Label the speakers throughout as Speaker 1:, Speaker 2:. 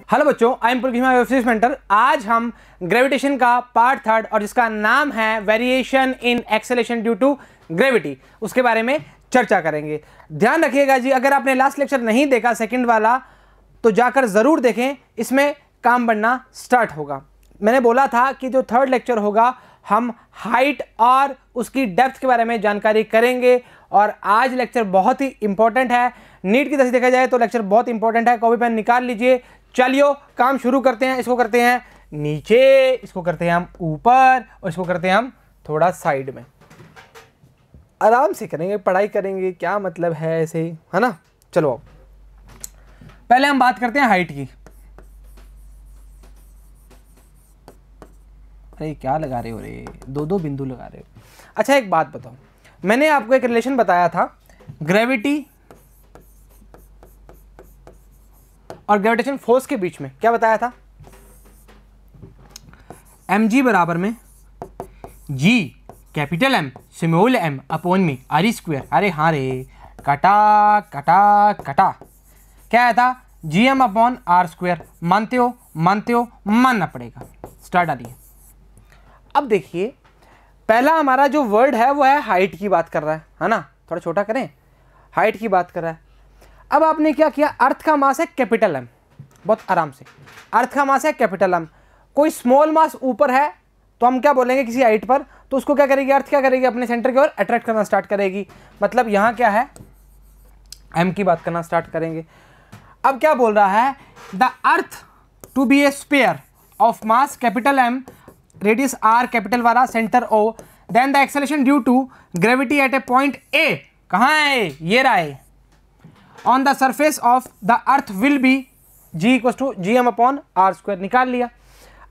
Speaker 1: Hello बच्चों, I am physics mentor. आज हम ग्रेविटेशन का पार्ट थर्ड और जिसका नाम है variation in acceleration due to gravity, उसके बारे में चर्चा करेंगे। ध्यान रखिएगा जी, अगर आपने लास्ट लेक्चर नहीं देखा सेकंड वाला तो जाकर ज़रूर देखें, इसमें काम बनना स्टार्ट होगा। मैंने बोला था कि जो थर्ड लेक्चर होगा हम हाइट और उसकी डेप्थ के बारे में जानकारी करेंगे और आज लेक्चर बहुत ही इंपॉर्टेंट है। नीट की तरह से देखा जाए तो लेक्चर बहुत इंपॉर्टेंट है। कॉपी पेन निकाल लीजिए। चलिए काम शुरू करते हैं। इसको करते हैं नीचे, इसको करते हैं हम ऊपर और इसको करते हैं हम थोड़ा साइड में। आराम से करेंगे, पढ़ाई करेंगे, क्या मतलब है ऐसे ही, है ना। चलो अब पहले हम बात करते हैं हाइट की। अरे क्या लगा रहे हो रे, दो दो बिंदु लगा रहे हो। अच्छा एक बात बताओ, मैंने आपको एक रिलेशन बताया था ग्रेविटी और ग्रेविटेशन फोर्स के बीच में। क्या बताया था? mg बराबर में g capital M small m upon में r स्क्वायर। अरे हाँ रे, कटा कटा कटा। क्या आया था? gm upon r square. मानते हो? मानते हो? मानना पड़ेगा। स्टार्ट डालिए। अब देखिए, पहला हमारा जो वर्ड है वो है हाइट की बात कर रहा है ना। थोड़ा छोटा करें, हाइट की बात कर रहा है। अब आपने क्या किया, अर्थ का मास है कैपिटल एम। बहुत आराम से, अर्थ का मास है कैपिटल एम। कोई स्मॉल मास ऊपर है तो हम क्या बोलेंगे किसी हाइट पर, तो उसको क्या करेगी अर्थ, क्या करेगी अपने सेंटर की ओर अट्रैक्ट करना स्टार्ट करेगी। मतलब यहाँ क्या है, एम की बात करना स्टार्ट करेंगे। अब क्या बोल रहा है, the earth to be a sphere of mass capital M, radius R, capital वाला centre O, then the acceleration due to gravity at a point A. कहाँ है? ये रहा है। On the surface of the earth will be g equal to G M upon R square. निकाल लिया।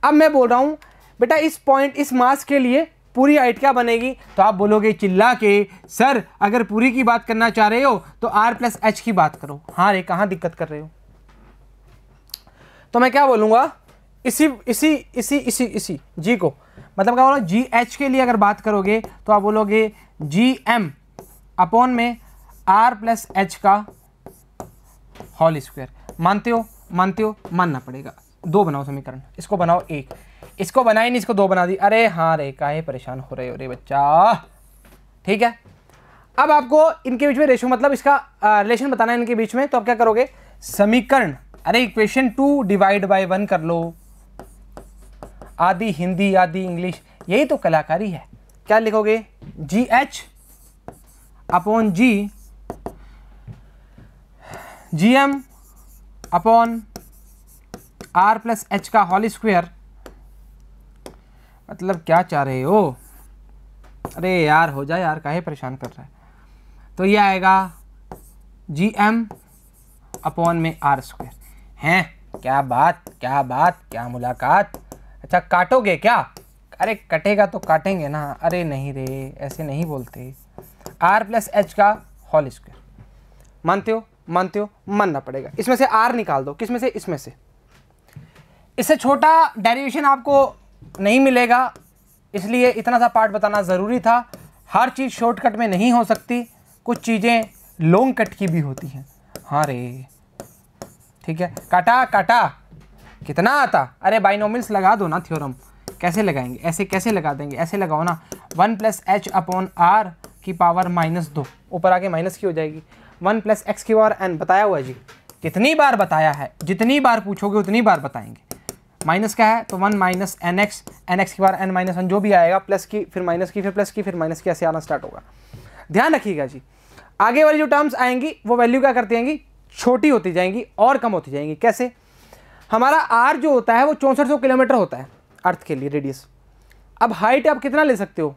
Speaker 1: अब मैं बोल रहा हूँ बेटा इस पॉइंट, इस मास के लिए पूरी हाइट क्या बनेगी? तो आप बोलोगे चिल्ला के, सर अगर पूरी की बात करना चाह रहे हो तो आर प्लस एच की बात करो। हाँ रे, कहाँ दिक्कत कर रहे हो? तो मैं क्या बोलूँगा, इसी इसी इसी इसी इसी जी को, मतलब क्या बोलो, जी एच के लिए अगर बात करोगे तो आप बोलोगे जी एम अपॉन में आर प्लस एच का होल स्क्वायर। मानते हो? मानते हो? मानना पड़ेगा। दो बनाओ समीकरण, इसको बनाओ एक, इसको बनाई नहीं, इसको दो बना दी। अरे हाँ रे, काहे परेशान हो रहे हो रे बच्चा। ठीक है, अब आपको इनके बीच में रेशो, मतलब इसका रिलेशन बताना है इनके बीच में। तो आप क्या करोगे, समीकरण, अरे इक्वेशन 2 डिवाइड बाय 1 कर लो। आधी हिंदी आधी इंग्लिश, यही तो कलाकारी है। क्या लिखोगे, G H upon G G M upon R plus H का होल स्क्वायर। मतलब क्या चाह रहे हो? अरे यार हो जाए यार, काहे परेशान कर रहा है। तो ये आएगा जी एम अपॉन में आर स्क्वायर। हैं, क्या बात क्या बात, क्या मुलाकात। अच्छा काटोगे क्या? अरे कटेगा तो काटेंगे ना। अरे नहीं रे, ऐसे नहीं बोलते। आर प्लस एच का होल स्क्वायर। मानते हो? मानते हो? मानना पड़ेगा। इसमें से आर निकाल दो। किसमें से? इसमें से। इससे छोटा डेरिवेशन आपको नहीं मिलेगा, इसलिए इतना सा पार्ट बताना ज़रूरी था। हर चीज़ शॉर्टकट में नहीं हो सकती, कुछ चीज़ें लॉन्ग कट की भी होती हैं। हाँ रे, ठीक है। काटा काटा, कितना आता? अरे बाइनोमियल्स लगा दो ना, थ्योरम। कैसे लगाएंगे? ऐसे कैसे लगा देंगे? ऐसे लगाओ ना, 1 प्लस एच अपॉन आर की पावर -2, ऊपर आके माइनस की हो जाएगी। 1 प्लस एक्स की पावर n, बताया हुआ है जी। कितनी बार बताया है? जितनी बार पूछोगे उतनी बार बताएंगे। माइनस क्या है? तो 1 माइनस एन एक्स की बार n माइनस 1 जो भी आएगा, प्लस की फिर माइनस की फिर प्लस की फिर माइनस की, ऐसे आना स्टार्ट होगा। ध्यान रखिएगा जी, आगे वाली जो टर्म्स आएंगी वो वैल्यू क्या करती जाएंगी, छोटी होती जाएंगी और कम होती जाएंगी। कैसे? हमारा आर जो होता है वो 6400 किलोमीटर होता है अर्थ के लिए रेडियस। अब हाइट आप कितना ले सकते हो?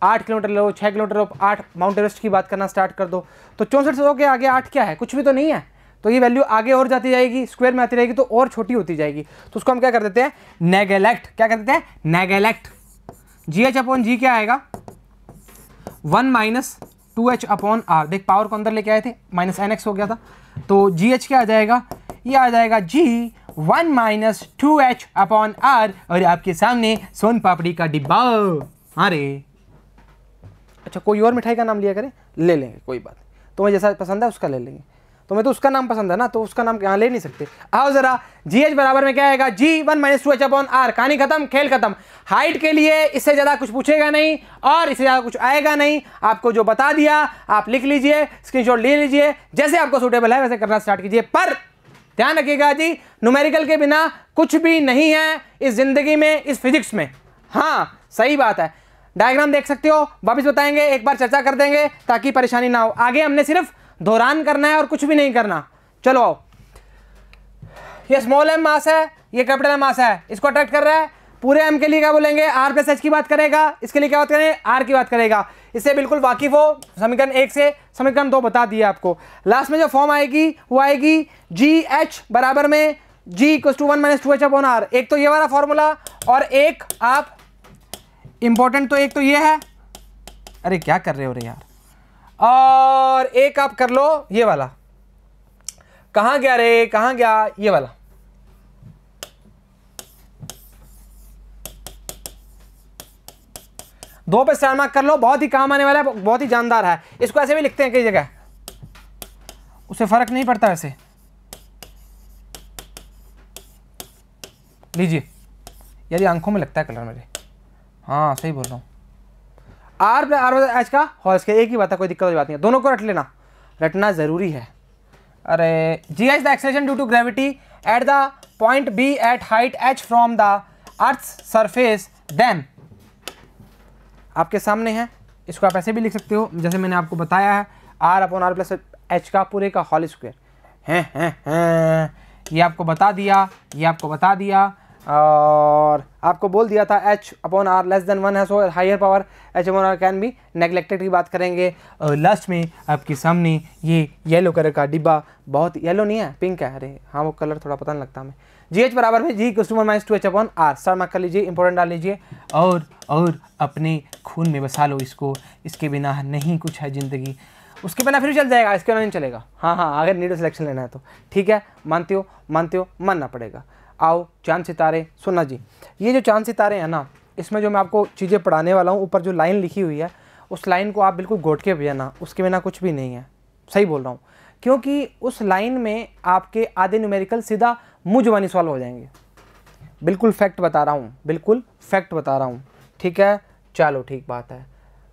Speaker 1: 8 किलोमीटर लो, 6 किलोमीटर लो, 8 माउंट एवरेस्ट की बात करना स्टार्ट कर दो। तो 6400 के आगे 8 क्या है? कुछ भी तो नहीं है। तो ये वैल्यू आगे और जाती जाएगी, स्क्वायर में आती रहेगी तो और छोटी होती जाएगी। तो उसको हम क्या कर देते हैं, नेगलेक्ट। क्या कर देते हैं? नेगलेक्ट। जी एच अपॉन जी क्या आएगा, 1 माइनस 2h अपॉन आर। देख पावर को अंदर लेके आए थे, माइनस एन एक्स हो गया था। तो जी एच क्या आ जाएगा, ये आ जाएगा जी 1 माइनस 2h अपॉन आर। और आपके सामने सोन पापड़ी का डिब्बा। अरे अच्छा, कोई और मिठाई का नाम लिया करें, ले लेंगे, कोई बात नहीं। तुम्हें जैसा पसंद है उसका ले लेंगे। तुम्हें तो उसका नाम पसंद है ना, तो उसका नाम यहाँ ले नहीं सकते। आओ जरा, GH बराबर में क्या आएगा, G1 - 2h अपॉन R। कहानी खत्म, खेल खत्म। हाइट के लिए इससे ज़्यादा कुछ पूछेगा नहीं और इससे ज़्यादा कुछ आएगा नहीं। आपको जो बता दिया आप लिख लीजिए, स्क्रीनशॉट ले लीजिए, जैसे आपको सूटेबल है वैसे करना स्टार्ट कीजिए। पर ध्यान रखिएगा जी, न्यूमेरिकल के बिना कुछ भी नहीं है इस जिंदगी में, इस फिजिक्स में। हाँ सही बात है। डायग्राम देख सकते हो, वापस बताएंगे, एक बार चर्चा कर देंगे ताकि परेशानी ना हो। आगे हमने सिर्फ दोहरान करना है और कुछ भी नहीं करना। चलो आओ, ये स्मॉल m मास है, ये कैपिटल M मास है, इसको अट्रैक्ट कर रहा है। पूरे m के लिए क्या बोलेंगे, r + h की बात करेगा। इसके लिए क्या बात करेंगे, r की बात करेगा। इससे बिल्कुल वाकिफ हो, समीकरण 1 से समीकरण 2 बता दिया आपको। लास्ट में जो फॉर्म आएगी वो आएगी GH बराबर में G = 1 - 2h अपॉन R। एक तो ये वाला फॉर्मूला और एक आप इंपॉर्टेंट, तो एक तो ये है, अरे क्या कर रहे हो रे यार, और एक आप कर लो ये वाला, कहां गया रे, कहां गया, ये वाला। दो पे स्टार मार्क कर लो, बहुत ही काम आने वाला है, बहुत ही जानदार है। इसको ऐसे भी लिखते हैं कई जगह, उससे फर्क नहीं पड़ता वैसे। लीजिए, यदि आंखों में लगता है कलर मेरे, हाँ सही बोल रहा हूँ। R + R/h का होल स्क्वायर, एक ही बात है, कोई दिक्कत वाली बात नहीं है। दोनों को रट लेना, रटना जरूरी है। अरे GH the acceleration due to gravity at the point B at height h from the earth's surface, then आपके सामने है। इसको आप ऐसे भी लिख सकते हो जैसे मैंने आपको बताया है, R/R + h का पूरे का होल स्क्वायर है। ये आपको बता दिया, ये आपको बता दिया, और आपको बोल दिया था h/r <1 है, so higher power h/r can be neglected की बात करेंगे। और लास्ट में आपके सामने ये येलो कलर का डिब्बा, बहुत येलो नहीं है, पिंक है, अरे हाँ वो कलर थोड़ा पता नहीं लगता हमें। GH बराबर में G = 1 - 2h upon R। Star mark कर लीजिए, इंपॉर्टेंट डाल लीजिए, और अपने खून में बसा लो इसको। इसके बिना नहीं कुछ है ज़िंदगी, उसके बिना फिर चल जाएगा, इसके बिना नहीं चलेगा। हाँ अगर नीड सिलेक्शन लेना है तो ठीक है, मानते हो मानना पड़ेगा। आओ चांद सितारे, सुनना जी, ये जो चांद सितारे हैं ना, इसमें जो मैं आपको चीज़ें पढ़ाने वाला हूँ, ऊपर जो लाइन लिखी हुई है उस लाइन को आप बिल्कुल घोट के भेजना, उसके बिना कुछ भी नहीं है। सही बोल रहा हूँ, क्योंकि उस लाइन में आपके आधे न्यूमेरिकल सीधा मुँह जुबानी सॉल्व हो जाएंगे। बिल्कुल फैक्ट बता रहा हूँ, बिल्कुल फैक्ट बता रहा हूँ, ठीक है। चलो ठीक बात है।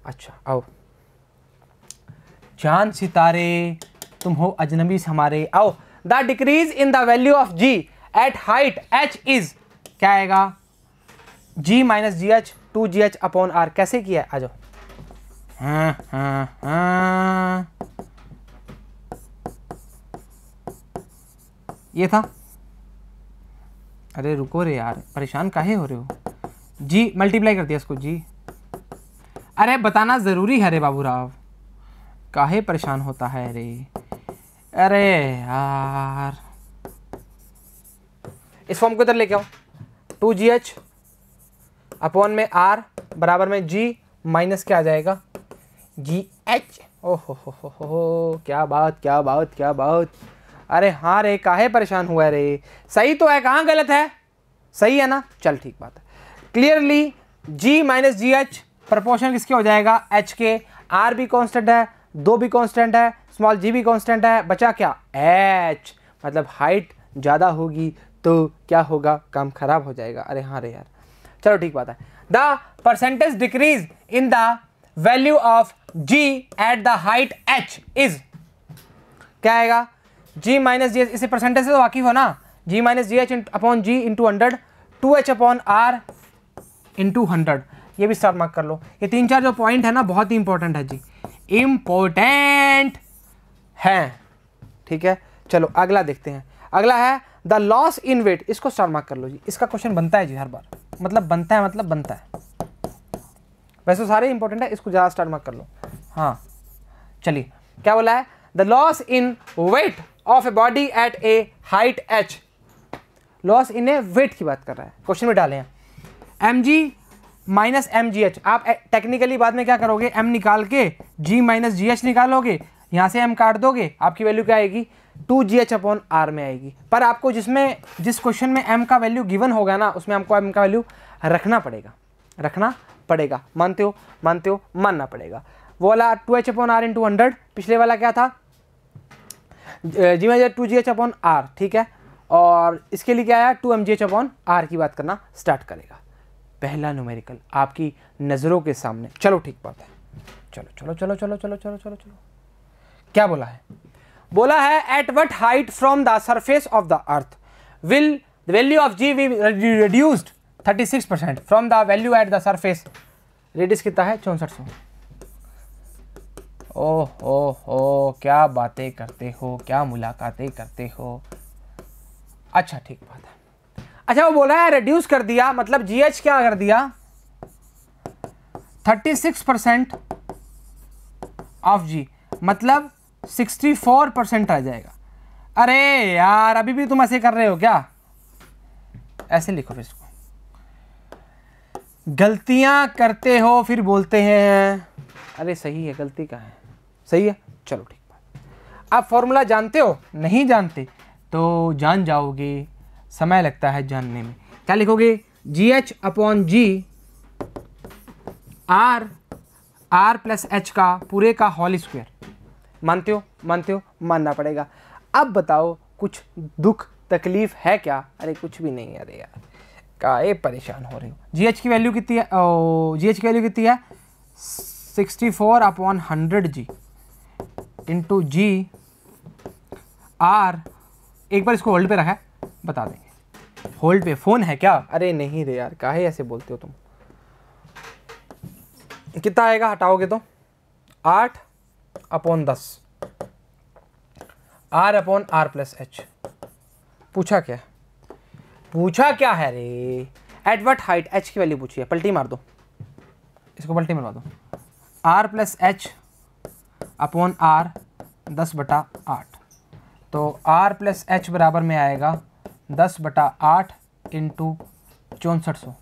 Speaker 1: अच्छा आओ, चांद सितारे तुम हो अजनबी हमारे, आओ। The decrease in the value of G at height h is, क्या आएगा, G - GH 2GH upon R। कैसे किया है, आ जाओ। ये था, अरे रुको रे यार, परेशान काहे हो रहे हो। G मल्टीप्लाई कर दिया इसको G, अरे बताना जरूरी है रे बाबूराव, काहे परेशान होता है रे, अरे यार। इस फॉर्म को इधर लेके आओ, 2GH अपॉन में R बराबर में G माइनस क्या आ जाएगा, GH। ओहो, क्या बात। अरे हाँ रे, काहे परेशान हुआ रे, सही तो है, कहाँ गलत है, सही है ना, चल ठीक बात है। क्लियरली G - GH प्रपोर्शन किसके हो जाएगा, H के। R भी कांस्टेंट है, 2 भी कांस्टेंट है, स्मॉल g भी कांस्टेंट है, बचा क्या, h। मतलब हाइट ज़्यादा होगी तो क्या होगा, काम खराब हो जाएगा। अरे हाँ रे यार, चलो ठीक बात है। The percentage decrease in the value of g at the height h is, क्या आएगा, G - GH। इसे परसेंटेज से तो वाकिफ हो ना, G - GH upon G into 100, 2h upon R into 100। ये भी स्टार मार्क कर लो। ये 3-4 जो पॉइंट है ना, बहुत ही इंपॉर्टेंट है जी, इंपॉर्टेंट है, ठीक है। चलो अगला देखते हैं। अगला है द लॉस इन वेट, इसको स्टार मार्क कर लो जी। इसका क्वेश्चन बनता है जी हर बार, मतलब बनता है। वैसे तो सारे इंपॉर्टेंट है, इसको ज़्यादा स्टार मार्क कर लो। हाँ चलिए, क्या बोला है, the loss in weight of a body at a height h। Loss in a weight की बात कर रहा है, क्वेश्चन में डाले हैं mg माइनस mgh। आप टेक्निकली बाद में क्या करोगे, m निकाल के g माइनस gh निकालोगे, यहाँ से m काट दोगे, आपकी वैल्यू क्या आएगी, 2gh अपॉन R में आएगी। पर आपको जिस क्वेश्चन में m का वैल्यू गिवन होगा ना, उसमें हमको m का वैल्यू रखना पड़ेगा। मानते हो, मानना पड़ेगा। वो वाला 2h अपॉन R इंटू 100, पिछले वाला क्या था, जी में 2gh/r, ठीक है। और इसके लिए क्या आया 2mgh/r की बात करना स्टार्ट करेगा। पहला न्यूमेरिकल आपकी नज़रों के सामने। चलो ठीक बात है, चलो चलो चलो चलो चलो चलो चलो चलो। क्या बोला है? बोला है at what height from the surface of the earth will the value of G be reduced 36% from the value eight the surface. Radius कितना है? 6400। ओह क्या बातें करते हो, क्या मुलाकातें करते हो। अच्छा ठीक बात है। अच्छा वो बोला है रिड्यूस कर दिया, मतलब GH क्या कर दिया 36% ऑफ G, मतलब 64% आ जाएगा। अरे यार अभी भी तुम ऐसे कर रहे हो क्या? ऐसे लिखो फिर इसको। गलतियां करते हो फिर बोलते हैं। अरे सही है, गलती कहाँ है? सही है, चलो ठीक बात। आप फॉर्मूला जानते हो? नहीं जानते तो जान जाओगे, समय लगता है जानने में। क्या लिखोगे? GH/G R प्लस H का पूरे का होल स्क्वायर। मानते हो? मानते हो? मानना पड़ेगा। अब बताओ कुछ दुख तकलीफ है क्या? अरे कुछ भी नहीं। अरे यार काहे परेशान हो रहे हो। GH की वैल्यू कितनी है? GH की वैल्यू कितनी है? 64/100G into G R। एक बार इसको होल्ड पे रखा है, बता देंगे। होल्ड पे फ़ोन है क्या? अरे नहीं रे यार, काहे ऐसे बोलते हो तुम। कितना आएगा हटाओगे तो? 8/10 R/R प्लस H। पूछा क्या? पूछा क्या है रे? एट व्हाट हाइट H की वैल्यू पूछी है। पलटी मार दो इसको, पलटी मारवा दो। R plus H/R 10/8। तो R प्लस H बराबर में आएगा 10/8 इंटू 6400।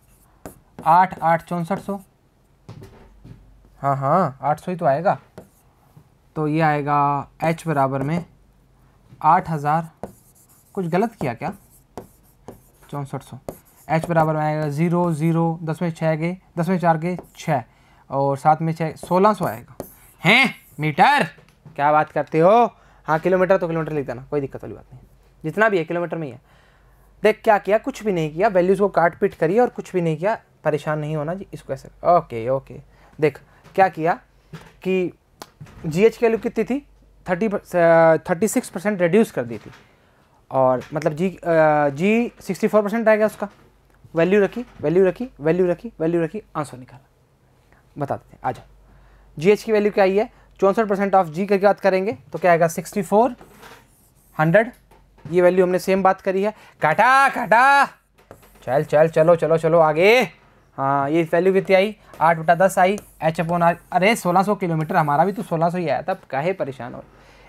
Speaker 1: 8 8 6400। हाँ 800 ही तो आएगा। तो ये आएगा H बराबर में 8000। कुछ गलत किया क्या? 6400। H बराबर में आएगा 0 0 10 में 6 गए, 10 में 4 गए 6 और 7 में 6 1600 आएगा। हैं मीटर? क्या बात करते हो? हाँ किलोमीटर तो किलोमीटर लिख देना, कोई दिक्कत वाली बात नहीं। जितना भी है किलोमीटर में ही है। देख क्या किया? कुछ भी नहीं किया, वैल्यूज़ को काट पीट करिए और कुछ भी नहीं किया। परेशान नहीं होना जी, इसको ऐसे। ओके देख क्या किया कि GH की वैल्यू कितनी थी? 36% रिड्यूस कर दी थी, और मतलब G 64% रह गया उसका। वैल्यू रखी, आंसर निकाला। बता देते हैं, आ जाओ। GH की वैल्यू क्या आई है? 64% ऑफ G की बात करेंगे तो क्या आएगा? 6400। ये वैल्यू हमने सेम बात करी है। काटा चलो आगे। हाँ ये वैल्यू कितनी आई? 8/10 आई H/R। अरे 1600 किलोमीटर, हमारा भी तो 1600 ही आया था, काहे परेशान हो।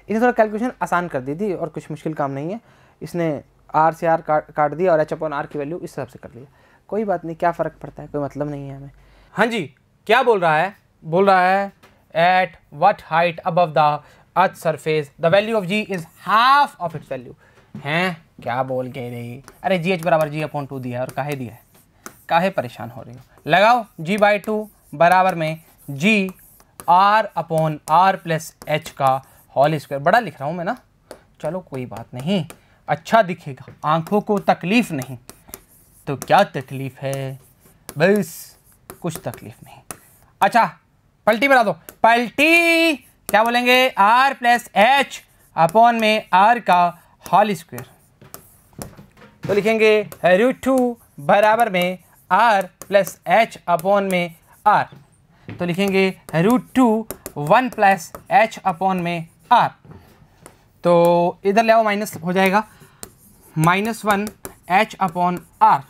Speaker 1: इसने थोड़ा कैलकुलेशन आसान कर दी थी और कुछ मुश्किल काम नहीं है। इसने R से R काट दिया और H/R की वैल्यू इस हिसाब से कर लिया। कोई बात नहीं, क्या फ़र्क पड़ता है, कोई मतलब नहीं है हमें। हाँ जी क्या बोल रहा है? बोल रहा है at what height above the earth surface the value of G is half of its value. हैं क्या बोल के रही? अरे GH बराबर G/2 दिया है, और काहे दिया है? काहे परेशान हो रही हो? लगाओ G/2 बराबर में G R/R प्लस H का होल स्क्वायर। बड़ा लिख रहा हूँ मैं ना, चलो कोई बात नहीं, अच्छा दिखेगा, आंखों को तकलीफ नहीं। तो क्या तकलीफ है? बस कुछ तकलीफ नहीं। अच्छा पलटी बना दो। पलटी क्या बोलेंगे? R प्लस H अपॉन में R का होल स्क्वायर। तो लिखेंगे √2 बराबर में R प्लस H अपॉन में R। तो लिखेंगे √2 1 प्लस H अपॉन में R। तो इधर ले आओ, माइनस हो जाएगा, -1 H upon R।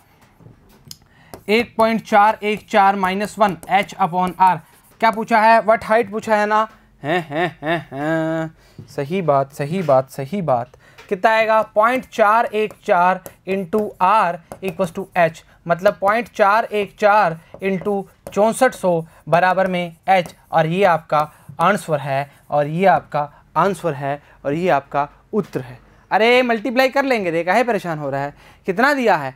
Speaker 1: 1.414 -1 H upon R। क्या पूछा है? व्हाट हाइट पूछा है ना? हैं सही बात। कितना आएगा? 0.414 into R equal to H, मतलब 0.414 इंटू 6400 बराबर में H। और ये आपका आंसर है, और ये आपका उत्तर है। अरे मल्टीप्लाई कर लेंगे रे, काहे परेशान हो रहा है? कितना दिया है?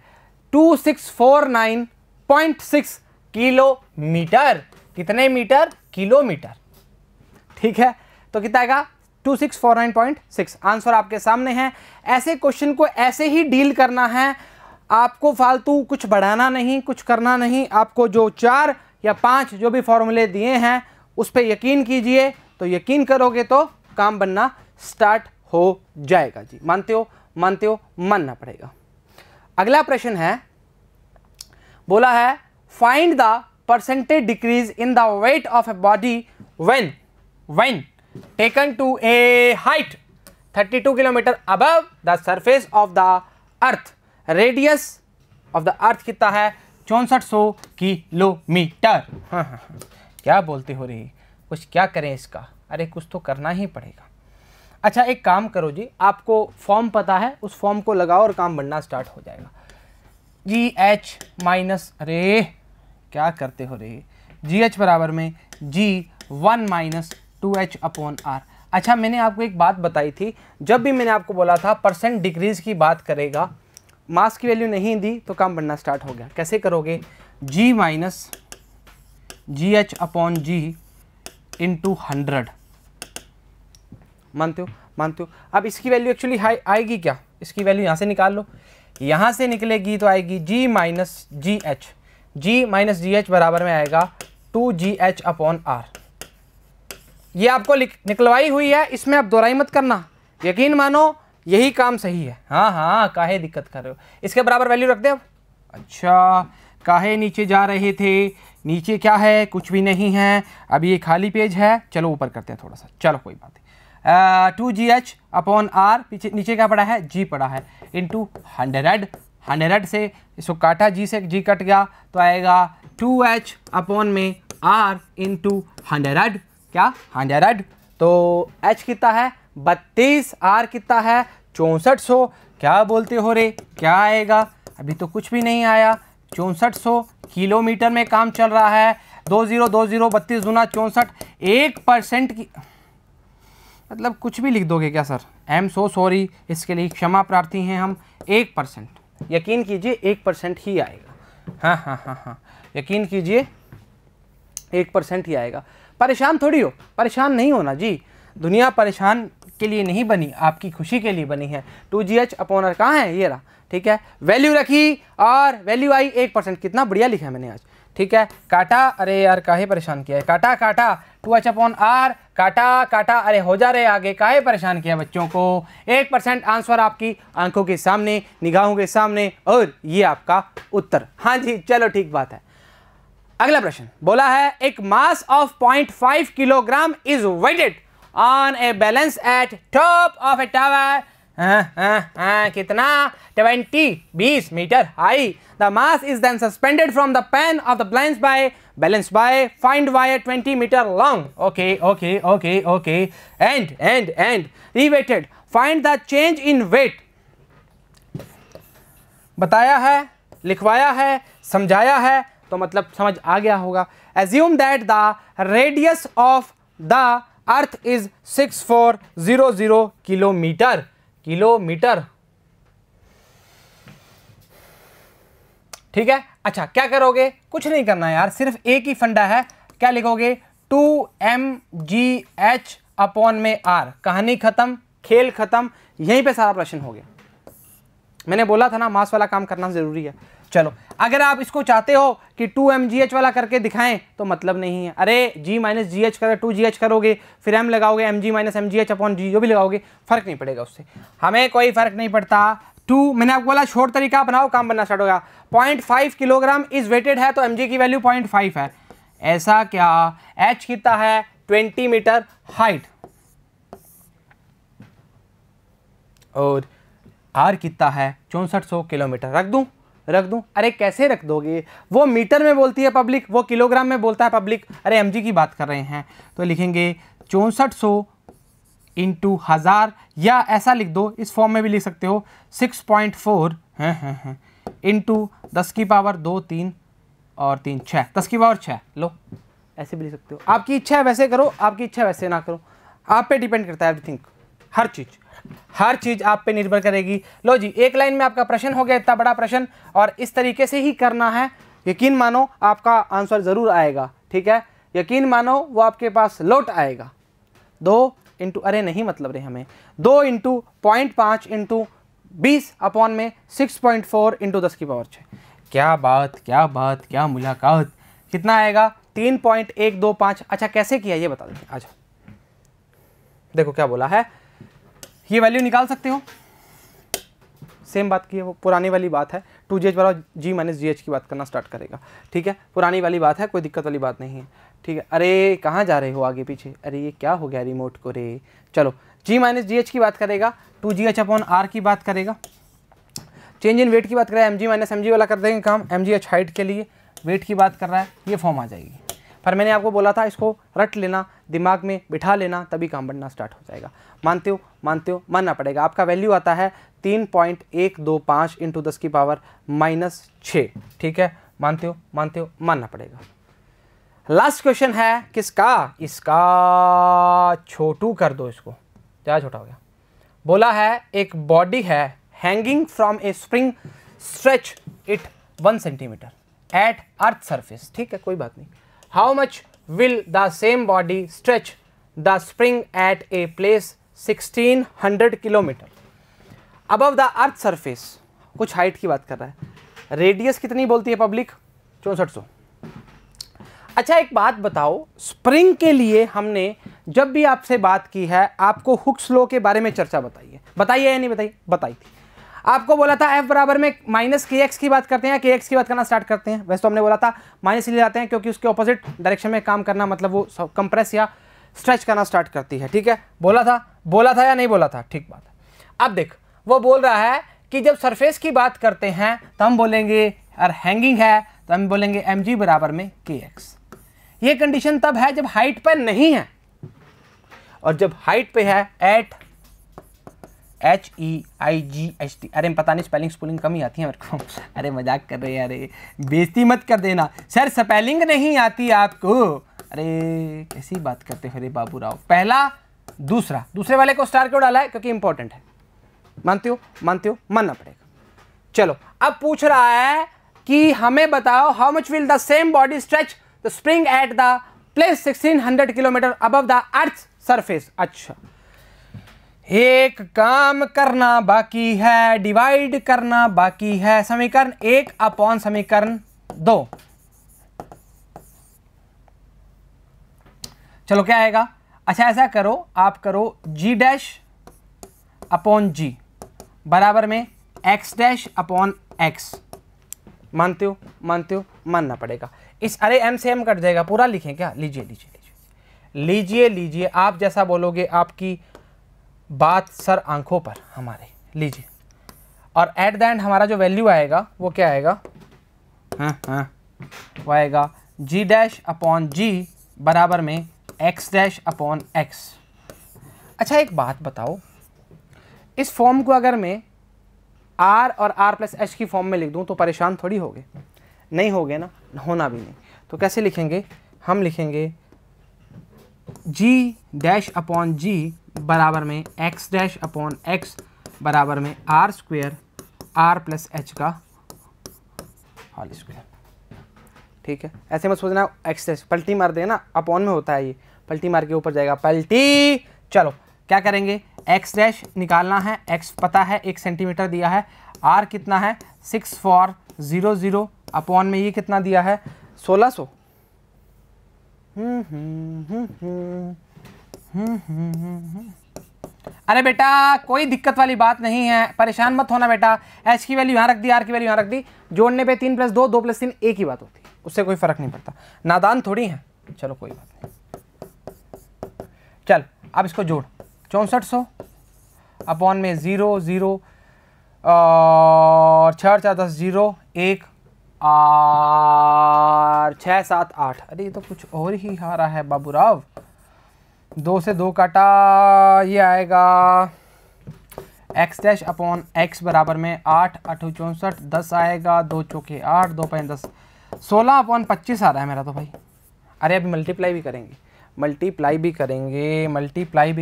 Speaker 1: 2649.6 किलोमीटर। कितने मीटर? किलोमीटर। ठीक है, तो कितना आएगा? 2649.6 आंसर आपके सामने है। ऐसे क्वेश्चन को ऐसे ही डील करना है, आपको फालतू कुछ बढ़ाना नहीं, कुछ करना नहीं। आपको जो 4 या 5 जो भी फॉर्मूले दिए हैं उस पर यकीन कीजिए, तो यकीन करोगे तो काम बनना स्टार्ट हो जाएगा जी। मानते हो? मानते हो? मानना पड़ेगा। अगला प्रश्न है, बोला है find the percentage decrease in the weight of a body when taken to a height 32 kilometre above the surface of the earth. Radius of the earth कितना है? 6400 किलोमीटर। हाँ, क्या बोलते हो रही, कुछ क्या करें इसका? अरे कुछ तो करना ही पड़ेगा। अच्छा एक काम करो जी, आपको फॉर्म पता है, उस फॉर्म को लगाओ और काम बनना स्टार्ट हो जाएगा। GH माइनस, अरे क्या करते हो रे, GH बराबर में G1 minus 2H upon R। अच्छा मैंने आपको एक बात बताई थी, जब भी मैंने आपको बोला था परसेंट डिक्रीज की बात करेगा, मास की वैल्यू नहीं दी तो काम बनना स्टार्ट हो गया। कैसे करोगे? G minus GH upon G into 100। मानते हो? मानते हो? अब इसकी वैल्यू एक्चुअली हाई आएगी क्या? इसकी वैल्यू यहाँ से निकाल लो, यहाँ से निकलेगी तो आएगी G minus GH। G minus GH बराबर में आएगा 2GH अपॉन R। ये आपको निकलवाई हुई है, इसमें आप दोहराई मत करना, यकीन मानो यही काम सही है। हाँ हाँ, काहे दिक्कत कर रहे हो? इसके बराबर वैल्यू रख दे अब। अच्छा काहे नीचे जा रहे थे? नीचे क्या है? कुछ भी नहीं है, अभी ये खाली पेज है। चलो ऊपर करते हैं थोड़ा सा, चलो कोई बात नहीं। 2GH अपॉन R, पीछे नीचे क्या पड़ा है? G पड़ा है, इंटू 100 से इसको काटा, G से G कट गया तो आएगा 2H अपॉन में R इंटू 100। क्या? 100। तो H कितना है? 32, R कितना है? 6400। क्या बोलते हो रे, क्या आएगा? अभी तो कुछ भी नहीं आया। 6400 किलोमीटर में काम चल रहा है। 20 32 दूना 64, 1% की, मतलब कुछ भी लिख दोगे क्या sir? I am so sorry, इसके लिए क्षमा प्रार्थी हैं हम। 1%, यकीन कीजिए 1% ही आएगा। हाँ हाँ हाँ हाँ, यकीन कीजिए 1% ही आएगा। परेशान थोड़ी हो, परेशान नहीं होना जी। दुनिया परेशान के लिए नहीं बनी, आपकी खुशी के लिए बनी है। 2GH अपॉन R कहाँ है? ये रहा, ठीक है। वैल्यू रखी और वैल्यू आई 1%। कितना बढ़िया लिखा है मैंने आज, ठीक है। काटा, अरे यार काहे परेशान किया है? काटा काटा 2H अपॉन R, काटा काटा, अरे हो जा रहे आगे, काहे परेशान किया बच्चों को? 1% आंसर आपकी आंखों के सामने, निगाहों के सामने, और ये आपका उत्तर। हाँ जी चलो ठीक बात है। अगला प्रश्न बोला है एक mass of 0.5 kilogram is weighted on a balance at top of a tower. कितना? 20 metre high. The mass is then suspended from the pan of the balance by find wire 20 meter long. Okay. And reweighted. Find the change in weight. बताया है, लिखवाया है, समझाया है, तो मतलब समझ आ गया होगा। Assume that the radius of the earth is 6400 kilometre. ठीक है। अच्छा क्या करोगे? कुछ नहीं करना यार, सिर्फ एक ही फंडा है। क्या लिखोगे? 2mgh अपॉन में R। कहानी खत्म, खेल खत्म, यहीं पे सारा प्रश्न हो गया। मैंने बोला था ना मास वाला काम करना जरूरी है। चलो अगर आप इसको चाहते हो कि 2mgh वाला करके दिखाएं तो मतलब नहीं है। अरे G माइनस GH करोगे, 2GH करोगे, फिर M लगाओगे, mg minus mgh upon G, जो भी लगाओगे फर्क नहीं पड़ेगा उससे, हमें कोई फर्क नहीं पड़ता। 2 मैंने आपको बोला शॉर्ट तरीका बनाओ, काम बनना स्टार्ट होगा। 0.5 किलोग्राम इज वेटेड है तो mg की वैल्यू 0.5 है। ऐसा क्या? h कितना है? 20 मीटर हाइट, और r कितना है? 6400 किलोमीटर। रख दूं? अरे कैसे रख दोगे? वो मीटर में बोलती है पब्लिक, वो किलोग्राम में बोलता है पब्लिक। अरे mg की बात कर रहे हैं तो लिखेंगे 6400 इंटू 1000, या ऐसा लिख दो, इस फॉर्म में भी लिख सकते हो 6.4 इंटू 10 की पावर 2 3 और 3 6, 10 की पावर 6। लो ऐसे भी लिख सकते हो। आपकी इच्छा है वैसे करो, आपकी इच्छा है वैसे ना करो, आप पे डिपेंड करता है एवरीथिंग। हर चीज़ आप पे निर्भर करेगी। लो जी, एक लाइन में आपका प्रश्न हो गया, इतना बड़ा प्रश्न, और इस तरीके से ही करना है। यकीन मानो आपका आंसर ज़रूर आएगा, ठीक है। यकीन मानो वो आपके पास लौट आएगा। 2 इंटू, अरे नहीं मतलब रे हमें 2 इंटू 0.5 इंटू 20 अपॉन में 6.4 इंटू 10 की पावर 6। क्या बात क्या बात क्या मुलाकात। कितना आएगा 3.125। अच्छा कैसे किया ये बता दें। अच्छा देखो क्या बोला है, ये वैल्यू निकाल सकते हो, सेम बात की है, वो पुरानी वाली बात है। 2gh बराबर g माइनस gh की बात करना स्टार्ट करेगा, ठीक है, पुरानी वाली बात है, कोई दिक्कत वाली बात नहीं है, ठीक है। अरे कहाँ जा रहे हो आगे पीछे, अरे ये क्या हो गया रिमोट को रे। चलो g माइनस gh की बात करेगा, 2gh अपॉन r की बात करेगा, चेंज इन वेट की बात करेगा, mg माइनस mg वाला कर देंगे काम, mgh हाइट के लिए वेट की बात कर रहा है, ये फॉर्म आ जाएगी। पर मैंने आपको बोला था इसको रट लेना, दिमाग में बिठा लेना, तभी काम बनना स्टार्ट हो जाएगा। मानते हो मानना पड़ेगा। आपका वैल्यू आता है 3.125 इंटू 10 की पावर -6, ठीक है, मानते हो मानना पड़ेगा। लास्ट क्वेश्चन है किसका, इसका छोटू कर दो इसको, क्या छोटा हो गया। बोला है एक बॉडी है hanging from a spring, stretch it 1 centimetre at earth surface, ठीक है कोई बात नहीं। How much will the same body stretch the spring at a place 1600 kilometre above the earth surface. कुछ हाइट की बात कर रहा है। रेडियस कितनी बोलती है पब्लिक, 6400। अच्छा एक बात बताओ, स्प्रिंग के लिए हमने जब भी आपसे बात की है आपको हुक्स लॉ के बारे में चर्चा बताइए या नहीं बताई थी। आपको बोला था f बराबर में -kx की बात करते हैं, kx की बात करना स्टार्ट करते हैं। वैसे तो हमने बोला था माइनस ले जाते हैं क्योंकि उसके ऑपोजिट डायरेक्शन में काम करना मतलब वो कंप्रेस या स्ट्रेच करना स्टार्ट करती है, ठीक है। बोला था या नहीं बोला था, ठीक बात है। अब देख वो बोल रहा है कि जब सरफेस की बात करते हैं तो हम बोलेंगे और हैंगिंग है तो हम बोलेंगे mg बराबर में kx। ये कंडीशन तब है जब हाइट पर नहीं है, और जब हाइट पे है एट HEIGHT। अरे पता नहीं स्पेलिंग कम ही आती है मेरे को। अरे मजाक कर रहे हैं, अरे बेइज्जती मत कर देना सर, स्पेलिंग नहीं आती आपको। अरे कैसी बात करते हो रे बाबू राव। पहला दूसरे वाले को स्टार क्यों डाला है, क्योंकि इंपॉर्टेंट है। मानते हो मानना पड़ेगा। चलो अब पूछ रहा है कि हमें बताओ how much will the same body stretch the spring at the place 1600 kilometre above the earth surface. अच्छा एक काम करना बाकी है, डिवाइड करना बाकी है। समीकरण 1 अपॉन समीकरण 2। चलो क्या आएगा। अच्छा ऐसा करो, आप करो g डैश अपॉन g बराबर में x डैश अपॉन x। मानते हो मानना पड़ेगा। इस अरे m से m कट जाएगा, पूरा लिखें क्या, लीजिए आप जैसा बोलोगे आपकी बात सर आंखों पर हमारे, लीजिए। और एट द एंड हमारा जो वैल्यू आएगा वो क्या आएगा, वो आएगा g डैश अपॉन g बराबर में x डैश अपॉन x। अच्छा एक बात बताओ, इस फॉर्म को अगर मैं r और r प्लस h की फॉर्म में लिख दूं तो परेशान थोड़ी होगे, नहीं होगे ना, होना भी नहीं। तो कैसे लिखेंगे, हम लिखेंगे g डैश अपॉन g बराबर में x डैश अपॉन x बराबर में r square r plus h का होल स्क्वायर, ठीक है। ऐसे मत सोचना x डैश पलटी मार देना, अपॉन में होता है ये, पलटी मार के ऊपर जाएगा पलटी। चलो क्या करेंगे, x डैश निकालना है, x पता है 1 सेंटीमीटर दिया है, r कितना है 6400 अपॉन में ये कितना दिया है 1600। अरे बेटा कोई दिक्कत वाली बात नहीं है, परेशान मत होना बेटा। h की वैल्यू यहाँ रख दी, r की वैल्यू यहाँ रख दी, जोड़ने पे 3 + 2 2 + 3 एक ही बात होती है, उससे कोई फर्क नहीं पड़ता, नादान थोड़ी है। चलो कोई बात नहीं, चल अब इसको जोड़, 6400 अपॉन में 0 0 और 4 4 10 0 1 और 6 7 8। अरे ये तो कुछ और ही आ रहा है बाबूराव। 2 से 2 काटा, ये आएगा x डैश अपॉन x बराबर में 8 8 64 10 आएगा, 2 चौके 8 2 5 10 16 अपॉन 25 आ रहा है मेरा तो भाई। अरे अभी मल्टीप्लाई भी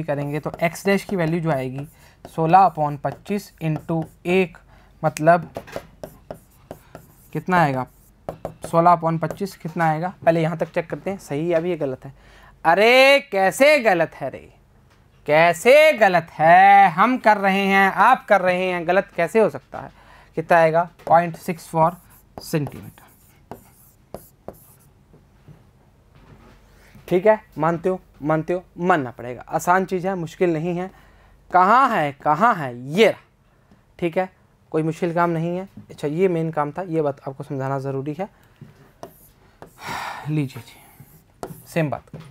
Speaker 1: करेंगे तो x डैश की वैल्यू जो आएगी 16 अपॉन 25 इंटू 1 मतलब कितना आएगा, 16 अपॉन 25 कितना आएगा, पहले यहाँ तक चेक करते हैं सही है अभी ये गलत है। अरे कैसे गलत है रे, कैसे गलत है, हम कर रहे हैं, आप कर रहे हैं, गलत कैसे हो सकता है। कितना आएगा 0.64 सेंटीमीटर। ठीक है, मानते हो, मानते हो, मानना पड़ेगा, आसान चीज़ है, मुश्किल नहीं है। कहाँ है, कहाँ है, ये रहा। ठीक है, कोई मुश्किल काम नहीं है। अच्छा, ये मेन काम था, ये बात आपको समझाना ज़रूरी है। लीजिए जी, सेम बात करो।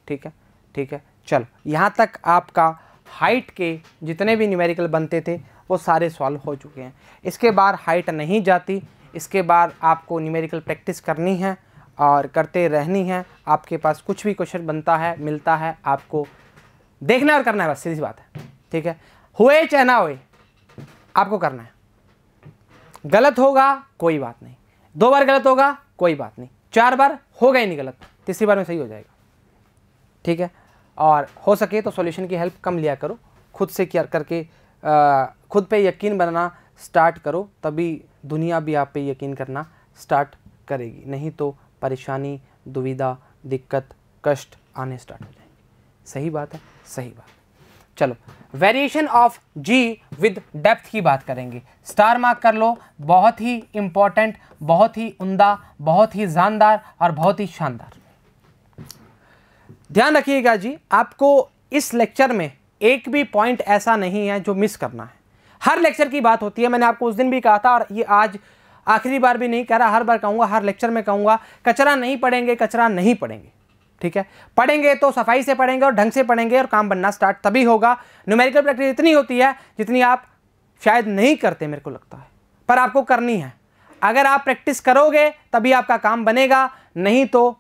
Speaker 1: ठीक है, ठीक है, चलो यहाँ तक आपका हाइट के जितने भी न्यूमेरिकल बनते थे वो सारे सॉल्व हो चुके हैं। इसके बाद हाइट नहीं जाती, इसके बाद आपको न्यूमेरिकल प्रैक्टिस करनी है और करते रहनी है। आपके पास कुछ भी क्वेश्चन बनता है, मिलता है, आपको देखना और करना है, बस सीधी बात है। ठीक है, हुए चाहे ना हुए आपको करना है। गलत होगा कोई बात नहीं, 2 बार गलत होगा कोई बात नहीं, 4 बार होगा ही नहीं गलत, तीसरी बार में सही हो जाएगा। ठीक है, और हो सके तो सॉल्यूशन की हेल्प कम लिया करो, खुद से क्या करके खुद पे यकीन बनाना स्टार्ट करो, तभी दुनिया भी आप पे यकीन करना स्टार्ट करेगी। नहीं तो परेशानी, दुविधा, दिक्कत, कष्ट आने स्टार्ट हो जाएंगे। सही बात है, सही बात। चलो, variation of G with depth की बात करेंगे। स्टार मार्क कर लो, बहुत ही इंपॉर्टेंट, बहुत ही उम्दा, बहुत ही जानदार और बहुत ही शानदार। ध्यान रखिएगा जी, आपको इस लेक्चर में एक भी पॉइंट ऐसा नहीं है जो मिस करना है। हर लेक्चर की बात होती है, मैंने आपको उस दिन भी कहा था और ये आज आखिरी बार भी नहीं कह रहा, हर बार कहूँगा, हर लेक्चर में कहूँगा, कचरा नहीं पढ़ेंगे, कचरा नहीं पढ़ेंगे। ठीक है, पढ़ेंगे तो सफाई से पढ़ेंगे और ढंग से पढ़ेंगे और काम बनना स्टार्ट तभी होगा। न्यूमेरिकल प्रैक्टिस इतनी होती है जितनी आप शायद नहीं करते, मेरे को लगता है, पर आपको करनी है। अगर आप प्रैक्टिस करोगे तभी आपका काम बनेगा, नहीं तो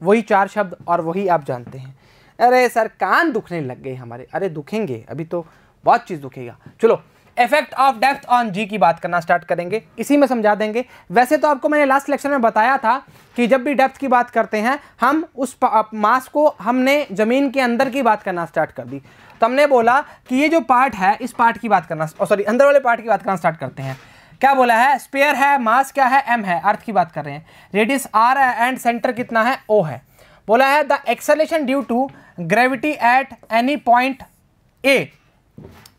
Speaker 1: वही 4 शब्द और वही आप जानते हैं। अरे सर कान दुखने लग गए हमारे, अरे दुखेंगे, अभी तो बहुत चीज़ दुखेगा। चलो, इफेक्ट ऑफ डेप्थ ऑन जी की बात करना स्टार्ट करेंगे, इसी में समझा देंगे। वैसे तो आपको मैंने लास्ट लेक्चर में बताया था कि जब भी डेप्थ की बात करते हैं हम उस मास को हमने ज़मीन के अंदर की बात करना स्टार्ट कर दी। तो हमने बोला कि ये जो पार्ट है इस पार्ट की बात करना, सॉरी अंदर वाले पार्ट की बात करना स्टार्ट करते हैं। क्या बोला है, स्फीयर है, मास क्या है, m है, अर्थ की बात कर रहे हैं, रेडियस r है एंड सेंटर कितना है, o है। बोला है the acceleration due to gravity at any point a,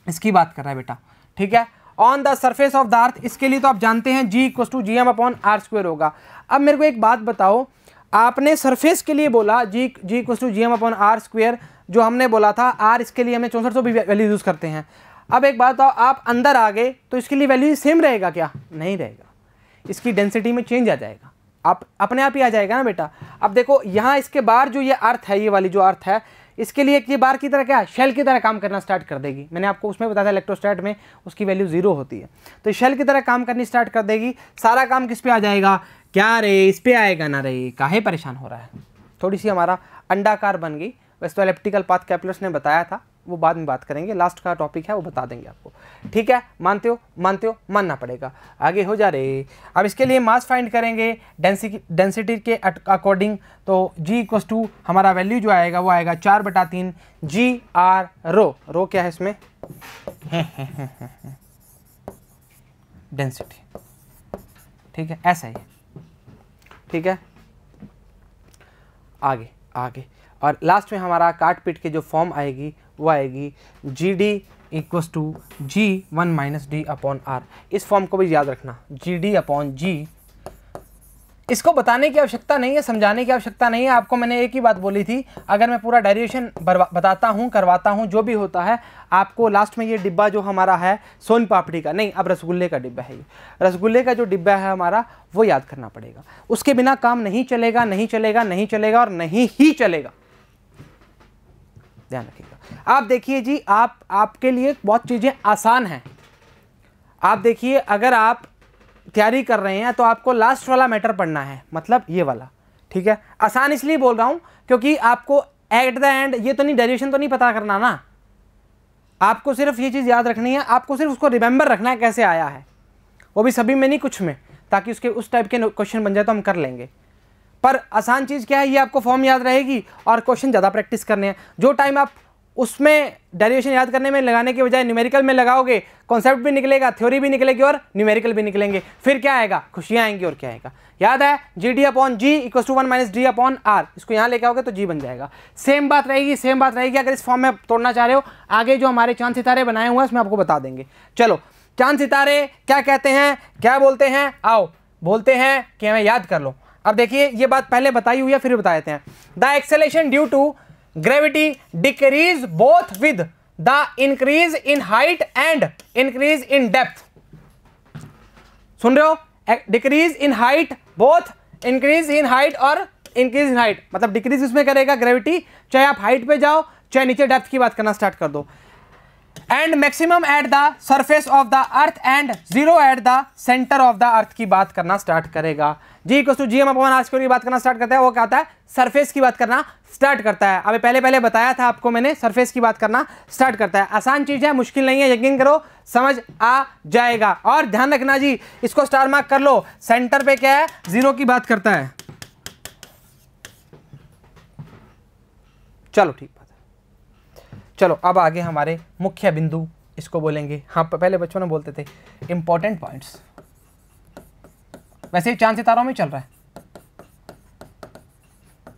Speaker 1: इसकी बात कर रहा है बेटा। ठीक है, on the surface of the earth, इसके लिए तो आप जानते हैं G = gm/r² होगा। अब मेरे को एक बात बताओ, आपने सरफेस के लिए बोला G = gm/r², जो हमने बोला था r, इसके लिए हमने 6400 भी वैल्यू यूज़ करते हैं। अब एक बात बताओ, आप अंदर आ गए तो इसके लिए वैल्यू सेम रहेगा क्या, नहीं रहेगा, इसकी डेंसिटी में चेंज आ जाएगा, आप अपने आप ही आ जाएगा ना बेटा। अब देखो यहाँ इसके बाहर जो ये अर्थ है, ये वाली जो अर्थ है, इसके लिए ये बार की तरह क्या शेल की तरह काम करना स्टार्ट कर देगी। मैंने आपको उसमें बताया था इलेक्ट्रोस्टैट में उसकी वैल्यू 0 होती है, तो शेल की तरह काम करनी स्टार्ट कर देगी। सारा काम किस पे आ जाएगा, क्या रे इस पे आएगा ना रे, काहे परेशान हो रहा है। थोड़ी सी हमारा अंडाकार बन गई, वैसे तो एलिप्टिकल पाथ कैपलर्स ने बताया था, वो बाद में बात करेंगे, लास्ट का टॉपिक है वो बता देंगे आपको। ठीक है, मानते हो, मानते हो, मानना पड़ेगा। आगे हो जा रहे। अब इसके लिए मास फाइंड करेंगे डेंसिटी के अकॉर्डिंग, तो G = हमारा वैल्यू जो आएगा वो आएगा 4/3 GR रो क्या है इसमें डेंसिटी। ठीक है, ऐसा ही, ठीक है। आगे आगे और लास्ट में हमारा काट पीट के जो फॉर्म आएगी वो आएगी GD = G1 - D/R। इस फॉर्म को भी याद रखना, GD/G। इसको बताने की आवश्यकता नहीं है, समझाने की आवश्यकता नहीं है। आपको मैंने एक ही बात बोली थी, अगर मैं पूरा डेरिवेशन बताता हूँ, करवाता हूँ, जो भी होता है, आपको लास्ट में ये डिब्बा जो हमारा है सोन पापड़ी का नहीं, अब रसगुल्ले का डिब्बा है, ये रसगुल्ले का जो डिब्बा है हमारा वो याद करना पड़ेगा। उसके बिना काम नहीं चलेगा, नहीं चलेगा, नहीं चलेगा और नहीं ही चलेगा, ध्यान रखिएगा। आप देखिए जी, आपके लिए बहुत चीज़ें आसान हैं। आप देखिए, अगर आप तैयारी कर रहे हैं तो आपको लास्ट वाला मैटर पढ़ना है, मतलब ये वाला। ठीक है, आसान इसलिए बोल रहा हूं क्योंकि आपको एट द एंड ये तो नहीं, डेरिवेशन तो नहीं पता करना ना, आपको सिर्फ ये चीज़ याद रखनी है, आपको सिर्फ उसको रिमेंबर रखना है कैसे आया है, वो भी सभी में नहीं, कुछ में, ताकि उसके उस टाइप के क्वेश्चन बन जाए तो हम कर लेंगे। पर आसान चीज़ क्या है, ये आपको फॉर्म याद रहेगी और क्वेश्चन ज़्यादा प्रैक्टिस करने हैं। जो टाइम आप उसमें डेरिवेशन याद करने में लगाने के बजाय न्यूमेरिकल में लगाओगे, कॉन्सेप्ट भी निकलेगा, थ्योरी भी निकलेगी और न्यूमेरिकल भी निकलेंगे। फिर क्या आएगा, खुशियां आएंगी और क्या आएगा, याद है G D upon G equal to 1 minus D upon R. इसको यहाँ लेके आओगे तो जी बन जाएगा। सेम बात रहेगी, सेम बात रहेगी। अगर इस फॉर्म में तोड़ना चाह रहे हो, आगे जो हमारे चांद सितारे बनाए हुए हैं उसमें आपको बता देंगे। चलो, चांद सितारे क्या कहते हैं, क्या बोलते हैं, आओ बोलते हैं कि हमें याद कर लो। अब देखिए, ये बात पहले बताई हुई है, फिर बता देते हैं। The acceleration due to gravity decrease both with the increase in height and increase in depth. सुन रहे हो, decrease in height, both increase in height और इंक्रीज इन हाइट, मतलब डिक्रीज इसमें करेगा ग्रेविटी, चाहे आप हाइट पे जाओ चाहे नीचे डेप्थ की बात करना स्टार्ट कर दो। And maximum at the surface of the earth and zero at the centre of the earth की बात करना स्टार्ट करेगा। G equal to G M upon R square की बात करना स्टार्ट करता है, वो क्या आता है, सरफेस की बात करना स्टार्ट करता है। अभी पहले बताया था आपको मैंने, सरफेस की बात करना स्टार्ट करता है। आसान चीज है, मुश्किल नहीं है, यकीन करो समझ आ जाएगा। और ध्यान रखना जी, इसको स्टार मार्क कर लो, सेंटर पे क्या है, जीरो की बात करता है। चलो ठीक बात है। चलो अब आगे हमारे मुख्य बिंदु, इसको बोलेंगे, हाँ पहले बच्चों ने बोलते थे इंपॉर्टेंट पॉइंट्स, वैसे ही चांद सितारों में चल रहा है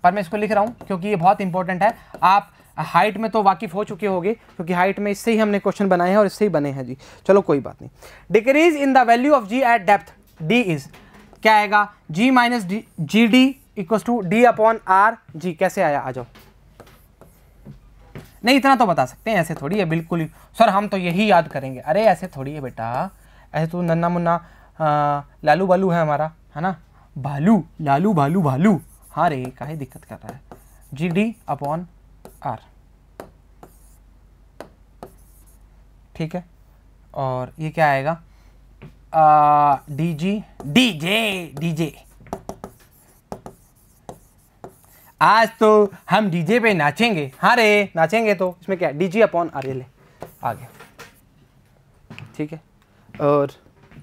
Speaker 1: पर मैं इसको लिख रहा हूं क्योंकि ये बहुत इंपॉर्टेंट है। आप हाइट में तो वाकिफ हो चुके होंगे क्योंकि हाइट में इससे ही हमने क्वेश्चन बनाए हैं और इससे ही बने हैं जी। चलो कोई बात नहीं। Decrease in the value of g at depth d is, क्या आएगा, जी minus ji d equal to D upon R. G कैसे आया, आ जाओ। नहीं इतना तो बता सकते हैं, ऐसे थोड़ी है बिल्कुल ही सर हम तो यही याद करेंगे। अरे ऐसे थोड़ी है बेटा, ऐसे तो नन्ना मुन्ना लालू बालू है हमारा, है ना, भालू लालू भालू भालू। हाँ रे काहे दिक्कत कर रहा है, जी डी अपॉन आर, ठीक है। और ये क्या आएगा, D G D J D J. आज तो हम डीजे पे नाचेंगे, हाँ रे नाचेंगे, तो इसमें क्या है, डी जी अपॉन आर, ये ले आ गया, ठीक है। और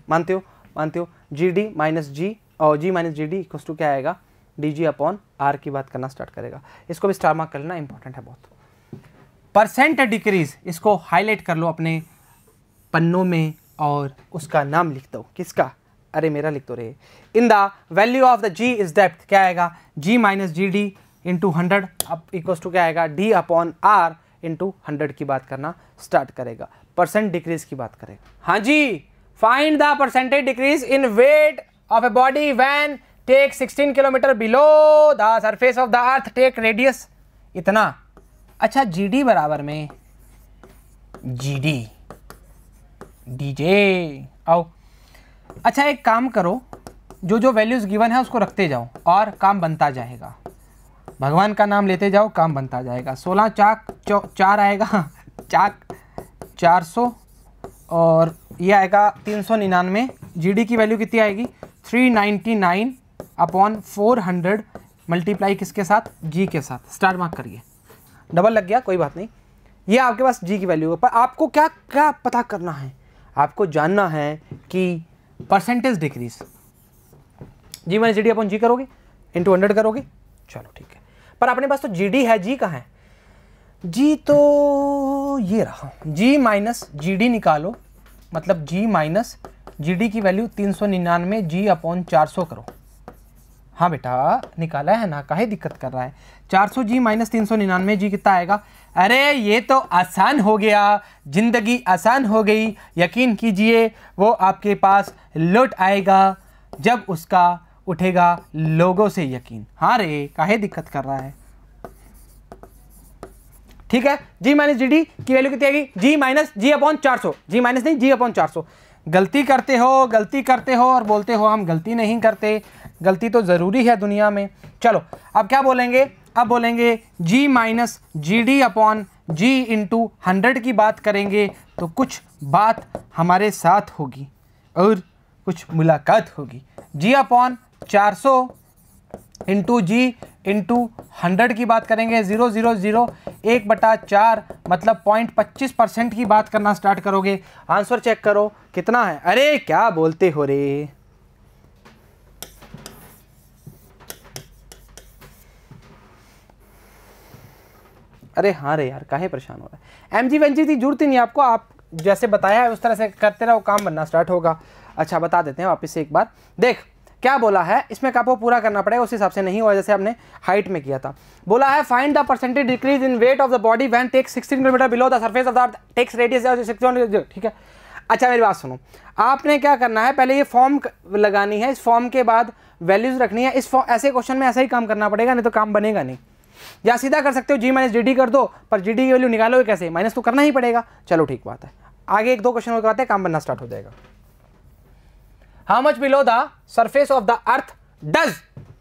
Speaker 1: मानते हो जी डी माइनस जी और g minus ji d equal to क्या आएगा, डी जी अपॉन आर की बात करना स्टार्ट करेगा। इसको भी स्टार मार्क कर लेना, इंपॉर्टेंट है बहुत। परसेंट डिक्रीज, इसको हाईलाइट कर लो अपने पन्नों में और उसका नाम लिख दो, किसका, अरे मेरा लिख दो रे। In the value of the G is depth, क्या आएगा, जी माइनस जी डी इंटू 100 अब इक्वल टू क्या आएगा, डी अपॉन आर इंटू 100 की बात करना स्टार्ट करेगा, परसेंट डिक्रीज की बात करेगा। हाँ जी, find the percentage decrease in weight of a body when take 16 kilometre below the surface of the earth, take radius इतना। अच्छा जी डी बराबर में जी डी डी जे, आओ। अच्छा एक काम करो, जो वैल्यूज गिवन है उसको रखते जाओ और काम बनता जाएगा, भगवान का नाम लेते जाओ, काम बनता जाएगा। 16 चाक 4 आएगा, चाक 400 और ये आएगा 399। जीडी की वैल्यू कितनी आएगी, 399 अपॉन 400 मल्टीप्लाई किसके साथ, जी के साथ। स्टार मार्क करिए, डबल लग गया कोई बात नहीं, ये आपके पास जी की वैल्यू है। पर आपको क्या क्या पता करना है, आपको जानना है कि परसेंटेज डिक्रीज, जी माइनस जी डी अपॉन जी करोगे इंटू 100 करोगे, चलो ठीक है। पर अपने पास तो जी डी है, जी कहाँ है, जी तो ये रहा, जी माइनस जी डी निकालो, मतलब जी माइनस जी डी की वैल्यू 399 जी अपॉन 400 करो। हाँ बेटा निकाला है ना, काहे दिक्कत कर रहा है, 400 जी माइनस 399 जी कितना आएगा। अरे ये तो आसान हो गया, जिंदगी आसान हो गई, यकीन कीजिए वो आपके पास लौट आएगा जब उसका उठेगा लोगों से यकीन। हाँ रे काहे दिक्कत कर रहा है, ठीक है। जी माइनस जी डी की वैल्यू कितनी आएगी, जी माइनस जी अपॉन 400, जी माइनस नहीं जी अपॉन 400। गलती करते हो और बोलते हो हम गलती नहीं करते, गलती तो ज़रूरी है दुनिया में। चलो अब क्या बोलेंगे, अब बोलेंगे जी माइनस जी डी अपॉन जी इंटू 100 की बात करेंगे तो कुछ बात हमारे साथ होगी और कुछ मुलाकात होगी। जी अपॉन 400 इंटू जी इंटू 100 की बात करेंगे, 000 1/4 मतलब 0.25% की बात करना स्टार्ट करोगे। आंसर चेक करो कितना है, अरे क्या बोलते हो रे, अरे हाँ रे यार, काहे परेशान हो रहा है। MG थी, जरूरत ही नहीं आपको, आप जैसे बताया है उस तरह से करते रहो, काम बनना स्टार्ट होगा। अच्छा बता देते हैं वापस से एक बार। देख क्या बोला है, इसमें आपको पूरा करना पड़ेगा, उस हिसाब से नहीं हुआ जैसे आपने हाइट में किया था। बोला है find the percentage decrease in weight of the body when takes 16 kilometre below the surface of the earth, takes radius 61, ठीक है। अच्छा मेरी बात सुनो, आपने क्या करना है, पहले ये फॉर्म लगानी है, इस फॉर्म के बाद वैल्यूज रखनी है। इस ऐसे क्वेश्चन में ऐसा ही काम करना पड़ेगा, नहीं तो काम बनेगा नहीं। या सीधा कर सकते हो G माइनस डी कर दो, पर GD की वैल्यू निकालोगे कैसे, माइनस तो करना ही पड़ेगा। चलो ठीक बात है, आगे एक दो क्वेश्चन और कराते हैं, काम बनना स्टार्ट हो जाएगा। How much below the surface of the earth does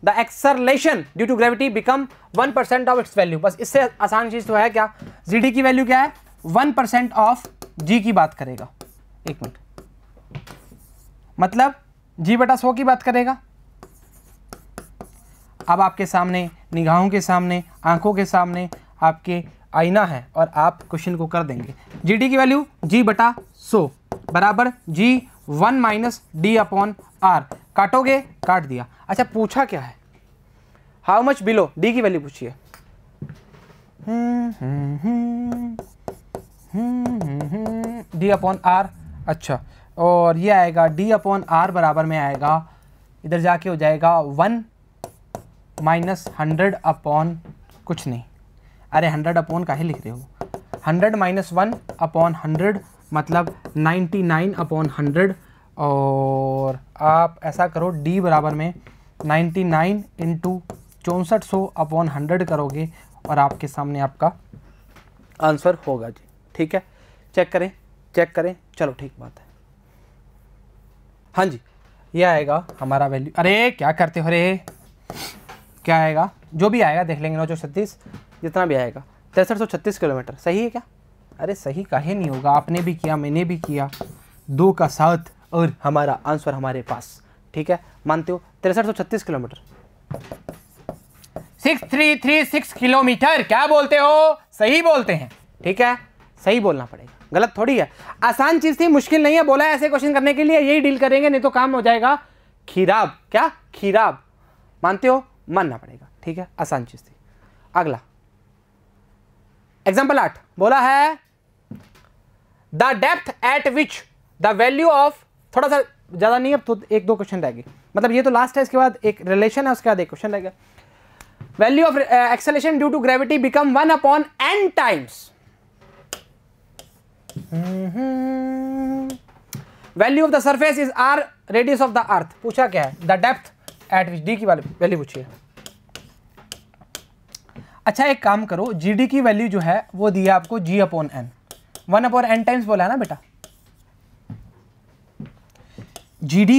Speaker 1: the acceleration due to gravity become 1% of its value. बस इससे आसान चीज तो है क्या, GD की वैल्यू क्या है, 1% ऑफ G की बात करेगा। एक मिनट, मतलब G/100 की बात करेगा। अब आपके सामने, निगाहों के सामने, आंखों के सामने आपके आईना है और आप क्वेश्चन को कर देंगे। GD की वैल्यू G/100 बराबर G1 माइनस D/R, काटोगे, काट दिया। अच्छा पूछा क्या है, हाउ मच बिलो, D की वैल्यू पूछिए। D/R, अच्छा, और ये आएगा D/R बराबर में आएगा, इधर जाके हो जाएगा 1 माइनस 100 अपॉन कुछ नहीं, अरे 100 अपॉन काहे लिख रहे हो, 100 माइनस 1 अपॉन 100 मतलब 99 अपॉन 100। और आप ऐसा करो, D बराबर में 99 इंटू 6400 अपॉन 100 करोगे और आपके सामने आपका आंसर होगा जी। ठीक है, चेक करें, चेक करें, चलो ठीक बात है। हाँ जी, ये आएगा हमारा वैल्यू। अरे क्या करते हो रे, क्या आएगा, जो भी आएगा देख लेंगे, 936 जितना भी आएगा, 6336 किलोमीटर। सही है क्या, अरे सही काहे नहीं होगा, आपने भी किया, मैंने भी किया, 2 का 7 और हमारा आंसर हमारे पास। ठीक है, मानते हो 6336 किलोमीटर, 6336 किलोमीटर। क्या बोलते हो, सही बोलते हैं। ठीक है, सही बोलना पड़ेगा, गलत थोड़ी है। आसान चीज थी, मुश्किल नहीं है, बोला है ऐसे क्वेश्चन करने के लिए, यही डील करेंगे, नहीं तो काम हो जाएगा खिराब। क्या खिराब, मानते हो, मानना पड़ेगा। ठीक है, आसान चीज थी। अगला एग्जाम्पल 8 बोला है the depth at which the value of, थोड़ा सा ज्यादा नहीं, अब तो 1-2 क्वेश्चन रह गए, मतलब ये तो लास्ट है, इसके बाद एक रिलेशन है, उसके बाद एक क्वेश्चन रह गया। Value of acceleration due to gravity become 1/n times. Value of the surface is R radius of the earth. पूछा क्या है, the depth at which, D की वैल्यू पूछिए। अच्छा एक काम करो, GD की वैल्यू जो है वो दी है आपको G/n, 1/n टाइम्स बोला है ना बेटा। GD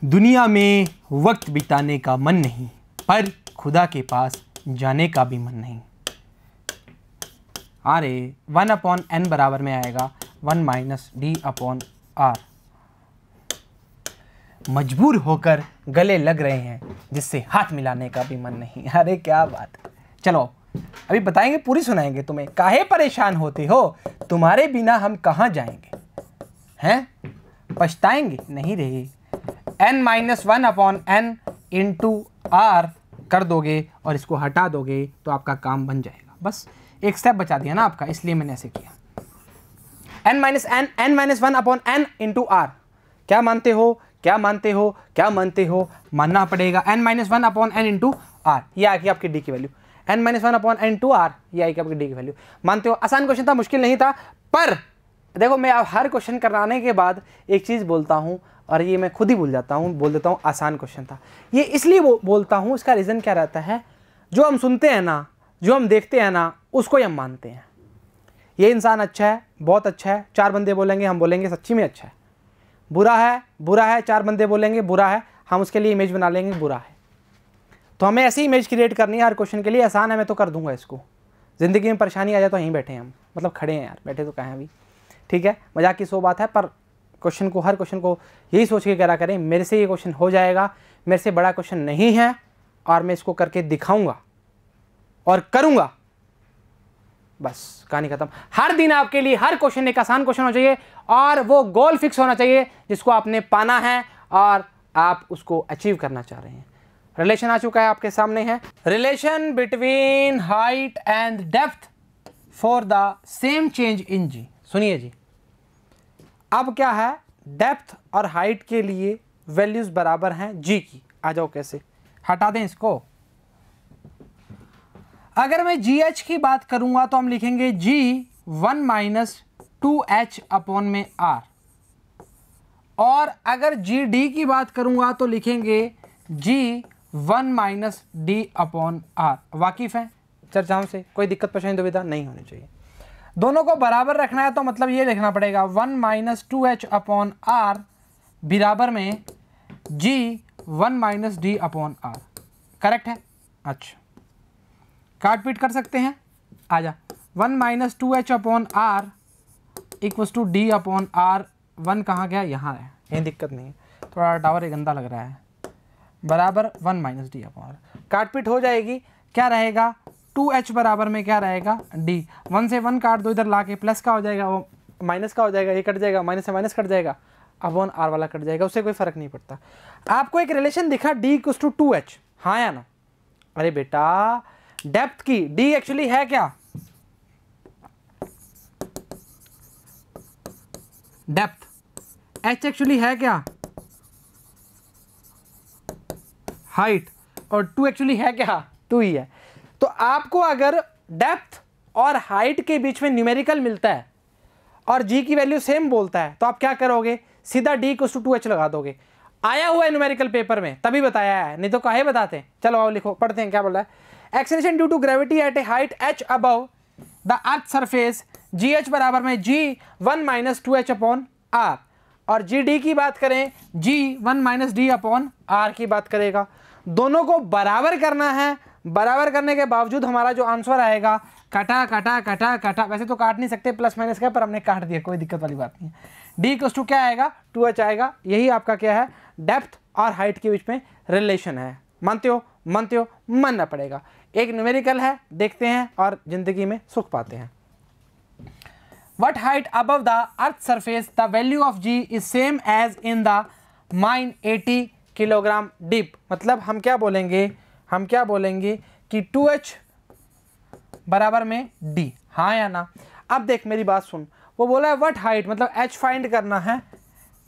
Speaker 1: दुनिया में वक्त बिताने का मन नहीं, पर खुदा के पास जाने का भी मन नहीं। अरे 1/n बराबर में आएगा 1 माइनस D/R। मजबूर होकर गले लग रहे हैं, जिससे हाथ मिलाने का भी मन नहीं। अरे क्या बात है, चलो अभी बताएंगे, पूरी सुनाएंगे तुम्हें। काहे परेशान होते हो, तुम्हारे बिना हम कहाँ जाएंगे, हैं पछताएंगे नहीं रहे। n-1/n इंटू R कर दोगे और इसको हटा दोगे तो आपका काम बन जाएगा। बस एक स्टेप बचा दिया ना आपका, इसलिए मैंने ऐसे किया। n-1/n into R। क्या मानते हो, क्या मानते हो, क्या मानते हो, मानना पड़ेगा। n-1/n इंटू R, ये आएगी आपकी D की वैल्यू। n-1/n इंटू R, ये आएगी आपकी D की वैल्यू। मानते हो, आसान क्वेश्चन था, मुश्किल नहीं था। पर देखो मैं हर क्वेश्चन कराने के बाद एक चीज़ बोलता हूँ, और ये मैं खुद ही भूल जाता हूँ, बोल देता हूँ आसान क्वेश्चन था। ये इसलिए बोलता हूँ, इसका रीज़न क्या रहता है, जो हम सुनते हैं ना, जो हम देखते हैं ना, उसको ही हम मानते हैं। ये इंसान अच्छा है, बहुत अच्छा है, 4 बंदे बोलेंगे, हम बोलेंगे सच्ची में अच्छा है। बुरा है, बुरा है, 4 बंदे बोलेंगे बुरा है, हम उसके लिए इमेज बना लेंगे बुरा है। तो हमें ऐसी इमेज क्रिएट करनी है हर क्वेश्चन के लिए। आसान है, मैं तो कर दूंगा इसको। ज़िंदगी में परेशानी आ जाए तो यहीं बैठे हैं हम, मतलब खड़े हैं यार, बैठे तो कहाँ हैं अभी। ठीक है, मजाक की 100 बात है, पर क्वेश्चन को, हर क्वेश्चन को यही सोच के करा करें, मेरे से ये क्वेश्चन हो जाएगा, मेरे से बड़ा क्वेश्चन नहीं है, और मैं इसको करके दिखाऊंगा और करूंगा। बस कहानी खत्म। हर दिन आपके लिए हर क्वेश्चन एक आसान क्वेश्चन होना चाहिए, और वो गोल फिक्स होना चाहिए जिसको आपने पाना है, और आप उसको अचीव करना चाह रहे हैं। रिलेशन आ चुका है, आपके सामने है। Relation between height and depth for the same change in g. सुनिए जी, अब क्या है, डेप्थ और हाइट के लिए वैल्यूज बराबर हैं जी की। आ जाओ कैसे, हटा दें इसको। अगर मैं जी एच की बात करूंगा तो हम लिखेंगे जी 1 माइनस 2h अपॉन में r, और अगर जी डी की बात करूंगा तो लिखेंगे जी 1 माइनस डी अपॉन r। वाकिफ है चर्चाओं से, कोई दिक्कत परेशानी दुविधा नहीं होनी चाहिए। दोनों को बराबर रखना है तो मतलब ये लिखना पड़ेगा 1 माइनस 2h अपॉन r बराबर में G 1 minus D upon r। Correct है? अच्छा, काट पीट कर सकते हैं। आजा, 1 minus 2h upon r equals to D upon r। 1 कहाँ गया? यहाँ है, कहीं दिक्कत नहीं है, थोड़ा टावर ये गंदा लग रहा है। बराबर 1 माइनस डी अपॉन r, काट पीट हो जाएगी। क्या रहेगा? 2h बराबर में क्या रहेगा? d। 1 से 1 काट दो, इधर ला के प्लस का हो जाएगा, वो माइनस का हो जाएगा, ये कट जाएगा, माइनस से माइनस कट जाएगा, अपॉन r वाला कट जाएगा, उससे कोई फर्क नहीं पड़ता। आपको एक रिलेशन दिखा d इक्वल्स टू 2h, हाँ या ना? अरे बेटा, डेप्थ की d एक्चुअली है क्या? डेप्थ h एक्चुअली है क्या? हाइट। और 2 एक्चुअली है क्या? 2 ही है। तो आपको अगर डेप्थ और हाइट के बीच में न्यूमेरिकल मिलता है और g की वैल्यू सेम बोलता है तो आप क्या करोगे? सीधा d इक्वल्स टू 2h लगा दोगे। आया हुआ है न्यूमेरिकल पेपर में, तभी बताया है, नहीं तो काहे बताते हैं। चलो आओ लिखो, पढ़ते हैं क्या बोल रहा है। Acceleration due to gravity at a height h above the earth surface gh बराबर में g 1 minus 2h upon r, और gd की बात करें g 1 minus d upon r की बात करेगा। दोनों को बराबर करना है। बराबर करने के बावजूद हमारा जो आंसर आएगा, कटा कटा कटा कटा, वैसे तो काट नहीं सकते प्लस माइनस का, पर हमने काट दिया, कोई दिक्कत वाली बात नहीं है। d इक्वल्स टू क्या आएगा? 2h आएगा। यही आपका क्या है? डेप्थ और हाइट के बीच में रिलेशन है। मानते हो? मानते हो? मानना पड़ेगा। एक न्यूमेरिकल है, देखते हैं और जिंदगी में सुख पाते हैं। What height above the earth surface the value of g is same as in the mine 80 kilogram deep. मतलब हम क्या बोलेंगे? हम क्या बोलेंगे कि 2h बराबर में d, हाँ या ना? अब देख मेरी बात सुन, वो बोला है वट हाइट, मतलब h फाइंड करना है,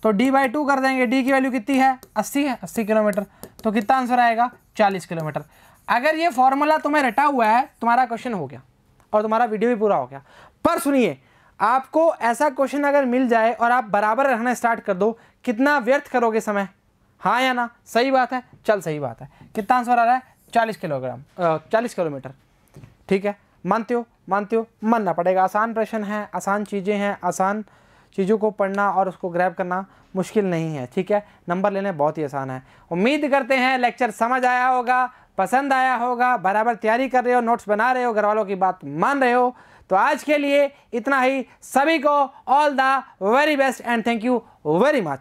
Speaker 1: तो d/2 कर देंगे। d की वैल्यू कितनी है? 80 है, 80 किलोमीटर। तो कितना आंसर आएगा? 40 किलोमीटर। अगर ये फॉर्मूला तुम्हें रटा हुआ है, तुम्हारा क्वेश्चन हो गया और तुम्हारा वीडियो भी पूरा हो गया। पर सुनिए, आपको ऐसा क्वेश्चन अगर मिल जाए और आप बराबर रखना स्टार्ट कर दो, कितना व्यर्थ करोगे समय? हाँ या ना? सही बात है, चल सही बात है। कितना आंसर आ रहा है? 40 किलोमीटर। ठीक है, मानते हो? मानते हो? मानना पड़ेगा। आसान प्रश्न है, आसान चीज़ें हैं, आसान चीज़ों को पढ़ना और उसको ग्रैब करना मुश्किल नहीं है। ठीक है, नंबर लेने बहुत ही आसान है। उम्मीद करते हैं लेक्चर समझ आया होगा, पसंद आया होगा, बराबर तैयारी कर रहे हो, नोट्स बना रहे हो, घर वालों की बात मान रहे हो। तो आज के लिए इतना ही। सभी को all the very best and thank you very much.